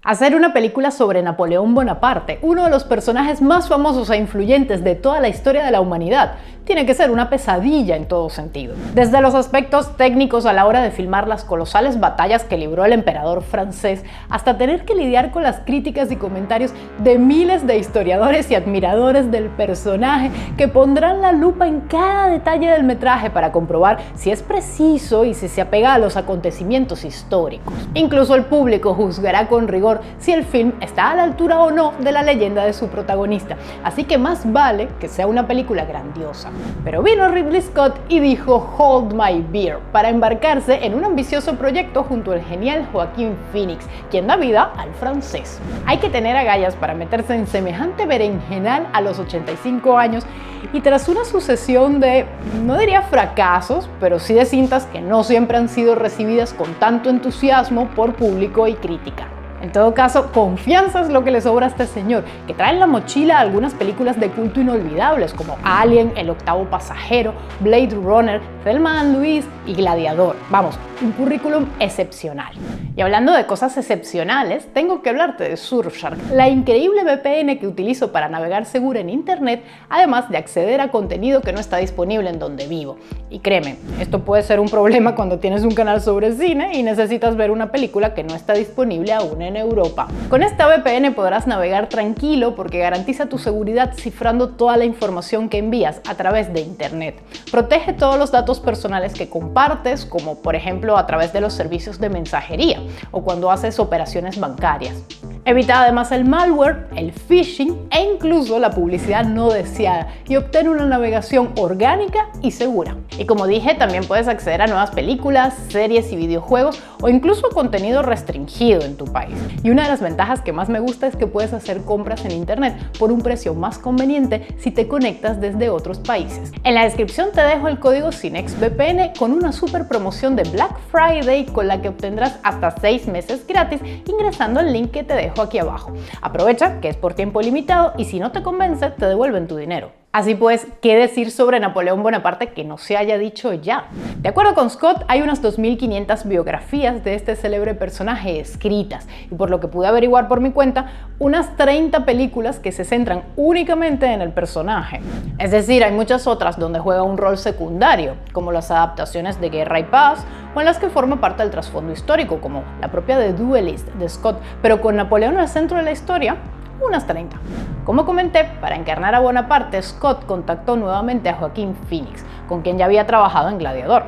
Hacer una película sobre Napoleón Bonaparte, uno de los personajes más famosos e influyentes de toda la historia de la humanidad, tiene que ser una pesadilla en todo sentido. Desde los aspectos técnicos a la hora de filmar las colosales batallas que libró el emperador francés, hasta tener que lidiar con las críticas y comentarios de miles de historiadores y admiradores del personaje que pondrán la lupa en cada detalle del metraje para comprobar si es preciso y si se apega a los acontecimientos históricos. Incluso el público juzgará con rigor si el film está a la altura o no de la leyenda de su protagonista, así que más vale que sea una película grandiosa. Pero vino Ridley Scott y dijo "Hold my beer" para embarcarse en un ambicioso proyecto junto al genial Joaquín Phoenix, quien da vida al francés. Hay que tener agallas para meterse en semejante berenjenal a los 85 años y tras una sucesión de, no diría fracasos, pero sí de cintas que no siempre han sido recibidas con tanto entusiasmo por público y crítica. En todo caso, confianza es lo que le sobra a este señor, que trae en la mochila algunas películas de culto inolvidables como Alien, El octavo pasajero, Blade Runner, Thelma and Louise y Gladiador. Vamos, un currículum excepcional. Y hablando de cosas excepcionales, tengo que hablarte de Surfshark, la increíble VPN que utilizo para navegar seguro en internet, además de acceder a contenido que no está disponible en donde vivo. Y créeme, esto puede ser un problema cuando tienes un canal sobre cine y necesitas ver una película que no está disponible aún en Europa. Con esta VPN podrás navegar tranquilo porque garantiza tu seguridad cifrando toda la información que envías a través de internet. Protege todos los datos personales que compartes, como por ejemplo a través de los servicios de mensajería o cuando haces operaciones bancarias. Evita además el malware, el phishing e incluso la publicidad no deseada y obtén una navegación orgánica y segura. Y como dije, también puedes acceder a nuevas películas, series y videojuegos o incluso contenido restringido en tu país. Y una de las ventajas que más me gusta es que puedes hacer compras en internet por un precio más conveniente si te conectas desde otros países. En la descripción te dejo el código SYNEXVPN con una super promoción de Black Friday con la que obtendrás hasta 6 meses gratis ingresando al link que te dejo aquí abajo. Aprovecha que es por tiempo limitado y si no te convence te devuelven tu dinero. Así pues, ¿qué decir sobre Napoleón Bonaparte que no se haya dicho ya? De acuerdo con Scott, hay unas 2.500 biografías de este célebre personaje escritas y por lo que pude averiguar por mi cuenta, unas 30 películas que se centran únicamente en el personaje. Es decir, hay muchas otras donde juega un rol secundario, como las adaptaciones de Guerra y Paz o en las que forma parte del trasfondo histórico, como la propia The Duelist de Scott, pero con Napoleón al centro de la historia, unas 30. Como comenté, para encarnar a Bonaparte, Scott contactó nuevamente a Joaquín Phoenix, con quien ya había trabajado en Gladiador.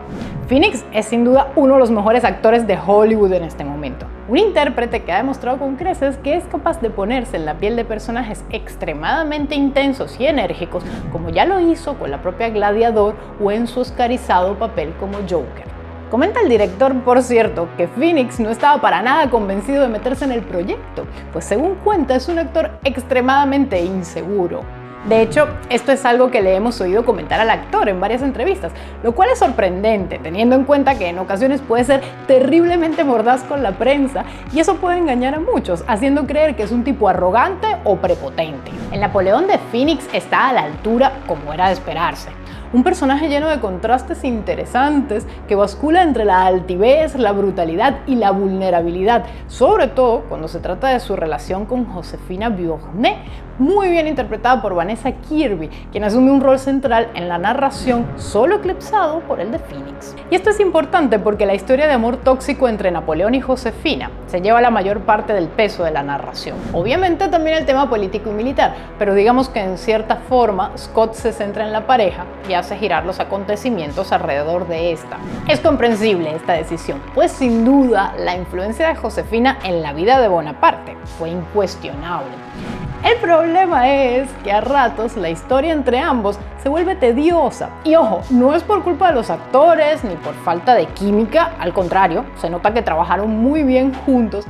Phoenix es sin duda uno de los mejores actores de Hollywood en este momento. Un intérprete que ha demostrado con creces que es capaz de ponerse en la piel de personajes extremadamente intensos y enérgicos, como ya lo hizo con la propia Gladiador o en su oscarizado papel como Joker. Comenta el director, por cierto, que Phoenix no estaba para nada convencido de meterse en el proyecto, pues según cuenta es un actor extremadamente inseguro. De hecho, esto es algo que le hemos oído comentar al actor en varias entrevistas, lo cual es sorprendente, teniendo en cuenta que en ocasiones puede ser terriblemente mordaz con la prensa y eso puede engañar a muchos, haciendo creer que es un tipo arrogante o prepotente. El Napoleón de Phoenix está a la altura como era de esperarse. Un personaje lleno de contrastes interesantes que bascula entre la altivez, la brutalidad y la vulnerabilidad, sobre todo cuando se trata de su relación con Josefina Beauharnais, muy bien interpretada por Vanessa Kirby, quien asume un rol central en la narración solo eclipsado por el de Phoenix. Y esto es importante porque la historia de amor tóxico entre Napoleón y Josefina se lleva la mayor parte del peso de la narración. Obviamente también el tema político y militar, pero digamos que en cierta forma Scott se centra en la pareja y hace girar los acontecimientos alrededor de esta. Es comprensible esta decisión, pues sin duda la influencia de Josefina en la vida de Bonaparte fue incuestionable. El problema es que a ratos la historia entre ambos se vuelve tediosa. Y ojo, no es por culpa de los actores ni por falta de química, al contrario, se nota que trabajaron muy bien juntos.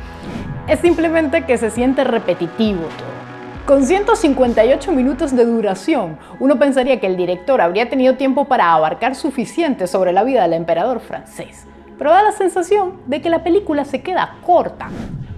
Es simplemente que se siente repetitivo todo. Con 158 minutos de duración, uno pensaría que el director habría tenido tiempo para abarcar suficiente sobre la vida del emperador francés, pero da la sensación de que la película se queda corta.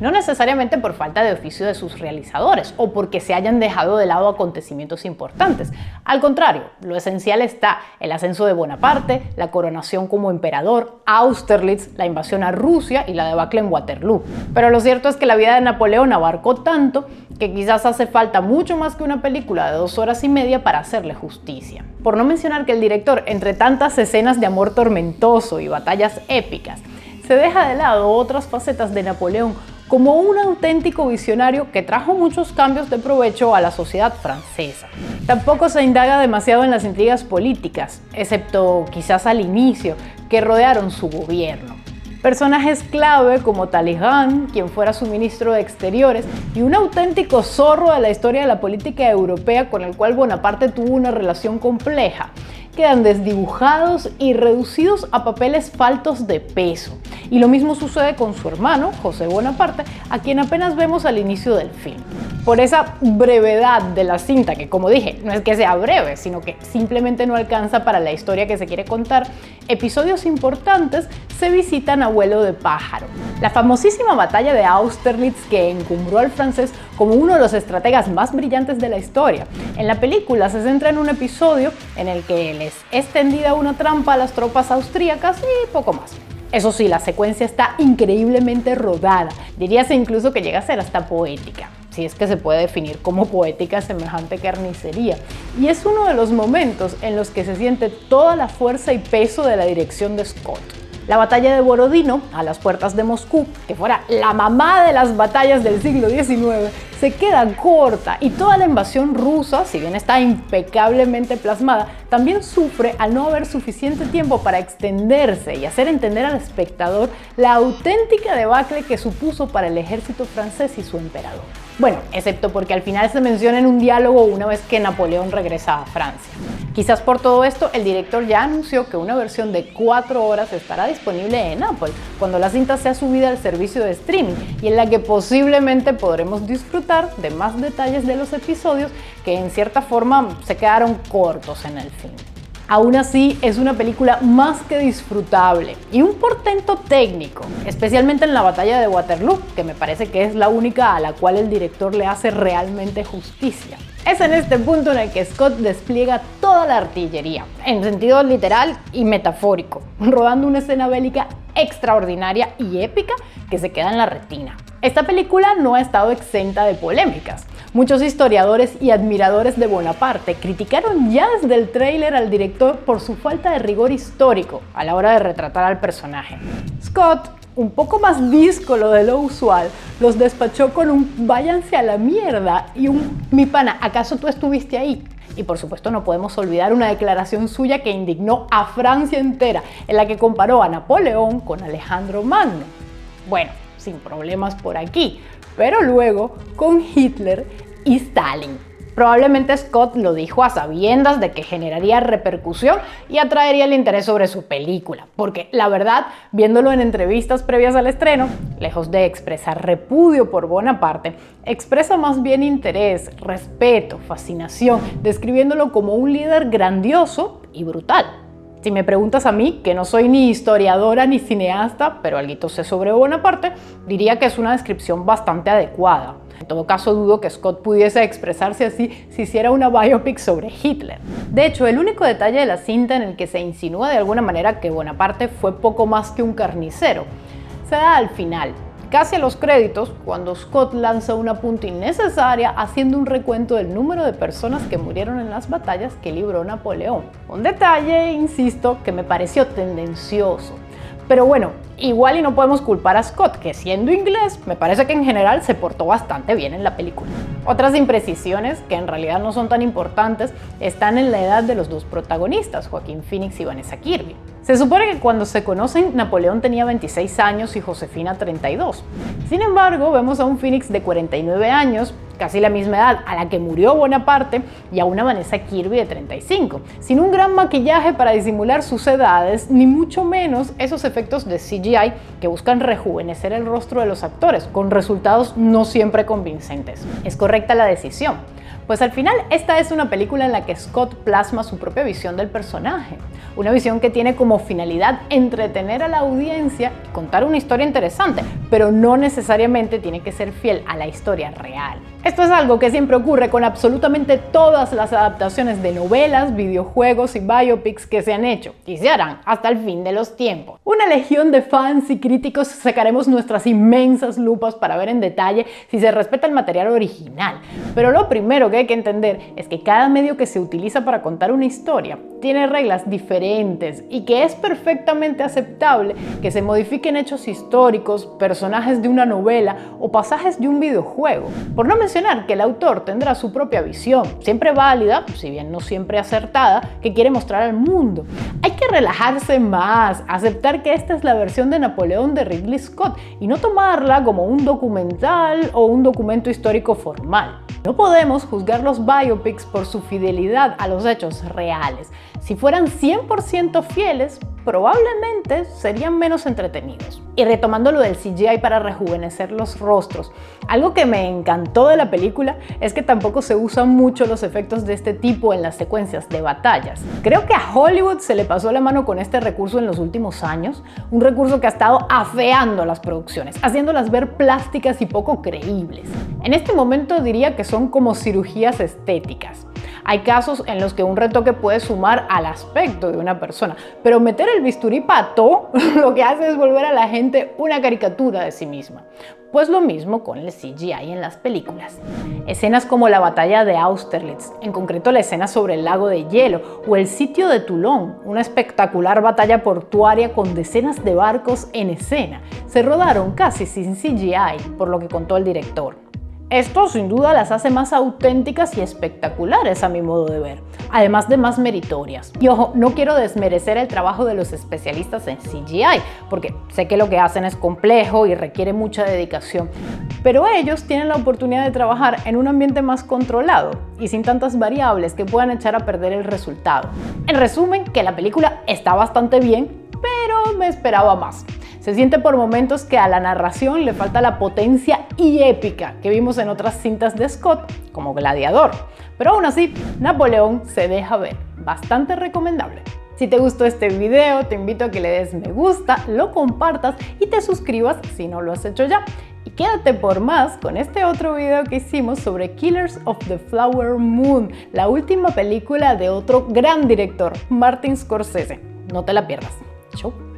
no necesariamente por falta de oficio de sus realizadores o porque se hayan dejado de lado acontecimientos importantes. Al contrario, lo esencial está el ascenso de Bonaparte, la coronación como emperador, Austerlitz, la invasión a Rusia y la debacle en Waterloo. Pero lo cierto es que la vida de Napoleón abarcó tanto que quizás hace falta mucho más que una película de 2 horas y media para hacerle justicia. Por no mencionar que el director, entre tantas escenas de amor tormentoso y batallas épicas, se deja de lado otras facetas de Napoleón como un auténtico visionario que trajo muchos cambios de provecho a la sociedad francesa. Tampoco se indaga demasiado en las intrigas políticas, excepto quizás al inicio, que rodearon su gobierno. Personajes clave como Talleyrand, quien fuera su ministro de Exteriores, y un auténtico zorro de la historia de la política europea con el cual Bonaparte tuvo una relación compleja, quedan desdibujados y reducidos a papeles faltos de peso. Y lo mismo sucede con su hermano, José Bonaparte, a quien apenas vemos al inicio del film. Por esa brevedad de la cinta, que como dije, no es que sea breve, sino que simplemente no alcanza para la historia que se quiere contar, episodios importantes se visitan a vuelo de pájaro. La famosísima batalla de Austerlitz, que encumbró al francés como uno de los estrategas más brillantes de la historia. En la película se centra en un episodio en el que les es tendida una trampa a las tropas austríacas y poco más. Eso sí, la secuencia está increíblemente rodada, diríase incluso que llega a ser hasta poética, si es que se puede definir como poética semejante carnicería. Y es uno de los momentos en los que se siente toda la fuerza y peso de la dirección de Scott. La batalla de Borodino, a las puertas de Moscú, que fuera la mamá de las batallas del siglo XIX, se queda corta y toda la invasión rusa, si bien está impecablemente plasmada, también sufre al no haber suficiente tiempo para extenderse y hacer entender al espectador la auténtica debacle que supuso para el ejército francés y su emperador. Bueno, excepto porque al final se menciona en un diálogo una vez que Napoleón regresa a Francia. Quizás por todo esto, el director ya anunció que una versión de 4 horas estará disponible en Apple cuando la cinta sea subida al servicio de streaming y en la que posiblemente podremos disfrutar de más detalles de los episodios que en cierta forma se quedaron cortos en el film. Aún así, es una película más que disfrutable y un portento técnico, especialmente en la batalla de Waterloo, que me parece que es la única a la cual el director le hace realmente justicia. Es en este punto en el que Scott despliega toda la artillería, en sentido literal y metafórico, rodando una escena bélica extraordinaria y épica que se queda en la retina. Esta película no ha estado exenta de polémicas. Muchos historiadores y admiradores de Bonaparte criticaron ya desde el tráiler al director por su falta de rigor histórico a la hora de retratar al personaje. Scott, un poco más díscolo de lo usual, los despachó con un váyanse a la mierda y un mi pana, ¿acaso tú estuviste ahí? Y por supuesto no podemos olvidar una declaración suya que indignó a Francia entera, en la que comparó a Napoleón con Alejandro Magno. Bueno, sin problemas por aquí, pero luego con Hitler y Stalin. Probablemente Scott lo dijo a sabiendas de que generaría repercusión y atraería el interés sobre su película, porque la verdad, viéndolo en entrevistas previas al estreno, lejos de expresar repudio por Bonaparte, expresa más bien interés, respeto, fascinación, describiéndolo como un líder grandioso y brutal. Si me preguntas a mí, que no soy ni historiadora ni cineasta, pero alguito sé sobre Bonaparte, diría que es una descripción bastante adecuada. En todo caso, dudo que Scott pudiese expresarse así si hiciera una biopic sobre Hitler. De hecho, el único detalle de la cinta en el que se insinúa de alguna manera que Bonaparte fue poco más que un carnicero se da al final, casi a los créditos, cuando Scott lanza una punta innecesaria haciendo un recuento del número de personas que murieron en las batallas que libró Napoleón. Un detalle, insisto, que me pareció tendencioso. Pero bueno, igual y no podemos culpar a Scott, que siendo inglés, me parece que en general se portó bastante bien en la película. Otras imprecisiones, que en realidad no son tan importantes, están en la edad de los dos protagonistas, Joaquín Phoenix y Vanessa Kirby. Se supone que cuando se conocen, Napoleón tenía 26 años y Josefina 32. Sin embargo, vemos a un Phoenix de 49 años, casi la misma edad a la que murió Bonaparte, y a una Vanessa Kirby de 35, sin un gran maquillaje para disimular sus edades, ni mucho menos esos efectos de CGI que buscan rejuvenecer el rostro de los actores, con resultados no siempre convincentes. Es correcta la decisión, Pues al final esta es una película en la que Scott plasma su propia visión del personaje. Una visión que tiene como finalidad entretener a la audiencia y contar una historia interesante, pero no necesariamente tiene que ser fiel a la historia real. Esto es algo que siempre ocurre con absolutamente todas las adaptaciones de novelas, videojuegos y biopics que se han hecho y se harán hasta el fin de los tiempos. Una legión de fans y críticos sacaremos nuestras inmensas lupas para ver en detalle si se respeta el material original. Pero lo primero que hay que entender es que cada medio que se utiliza para contar una historia tiene reglas diferentes y que es perfectamente aceptable que se modifiquen hechos históricos, personajes de una novela o pasajes de un videojuego. Por no mencionar que el autor tendrá su propia visión, siempre válida, si bien no siempre acertada, que quiere mostrar al mundo. Hay que relajarse más, aceptar que esta es la versión de Napoleón de Ridley Scott y no tomarla como un documental o un documento histórico formal. No podemos juzgar los biopics por su fidelidad a los hechos reales. Si fueran 100% fieles, probablemente serían menos entretenidos. Y retomando lo del CGI para rejuvenecer los rostros, algo que me encantó de la película es que tampoco se usan mucho los efectos de este tipo en las secuencias de batallas. Creo que a Hollywood se le pasó la mano con este recurso en los últimos años, un recurso que ha estado afeando las producciones, haciéndolas ver plásticas y poco creíbles. En este momento diría que son como cirugías estéticas. Hay casos en los que un retoque puede sumar al aspecto de una persona, pero meter el bisturí pato lo que hace es volver a la gente una caricatura de sí misma. Pues lo mismo con el CGI en las películas. Escenas como la batalla de Austerlitz, en concreto la escena sobre el lago de hielo, o el sitio de Toulon, una espectacular batalla portuaria con decenas de barcos en escena, se rodaron casi sin CGI, por lo que contó el director. Esto sin duda las hace más auténticas y espectaculares a mi modo de ver, además de más meritorias. Y ojo, no quiero desmerecer el trabajo de los especialistas en CGI, porque sé que lo que hacen es complejo y requiere mucha dedicación, pero ellos tienen la oportunidad de trabajar en un ambiente más controlado y sin tantas variables que puedan echar a perder el resultado. En resumen, que la película está bastante bien, pero me esperaba más. Se siente por momentos que a la narración le falta la potencia y épica que vimos en otras cintas de Scott, como Gladiador. Pero aún así, Napoleón se deja ver. Bastante recomendable. Si te gustó este video, te invito a que le des me gusta, lo compartas y te suscribas si no lo has hecho ya. Y quédate por más con este otro video que hicimos sobre Killers of the Flower Moon, la última película de otro gran director, Martin Scorsese. No te la pierdas. Chau.